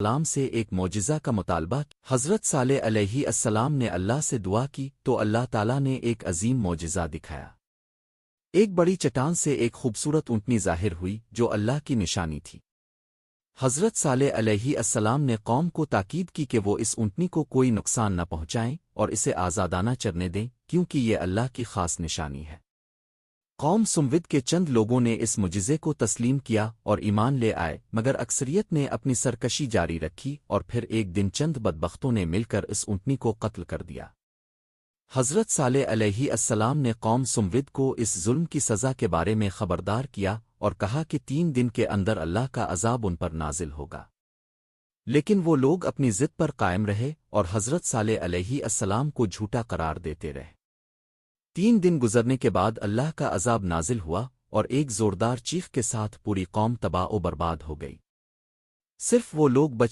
السلام سے ایک معجزہ کا مطالبہ حضرت صالح علیہ السلام نے اللہ سے دعا کی تو اللہ تعالیٰ نے ایک عظیم معجزہ دکھایا۔ ایک بڑی چٹان سے ایک خوبصورت اونٹنی ظاہر ہوئی جو اللہ کی نشانی تھی۔ حضرت صالح علیہ السلام نے قوم کو تاکید کی کہ وہ اس اونٹنی کو کوئی نقصان نہ پہنچائیں اور اسے آزادانہ چرنے دیں کیونکہ یہ اللہ کی خاص نشانی ہے۔ قوم سمود کے چند لوگوں نے اس معجزے کو تسلیم کیا اور ایمان لے آئے، مگر اکثریت نے اپنی سرکشی جاری رکھی اور پھر ایک دن چند بدبختوں نے مل کر اس اونٹنی کو قتل کر دیا۔ حضرت صالح علیہ السلام نے قوم سمود کو اس ظلم کی سزا کے بارے میں خبردار کیا اور کہا کہ 3 دن کے اندر اللہ کا عذاب ان پر نازل ہوگا، لیکن وہ لوگ اپنی ضد پر قائم رہے اور حضرت صالح علیہ السلام کو جھوٹا قرار دیتے رہے۔ 3 دن گزرنے کے بعد اللہ کا عذاب نازل ہوا اور ایک زوردار چیخ کے ساتھ پوری قوم تباہ و برباد ہو گئی۔ صرف وہ لوگ بچ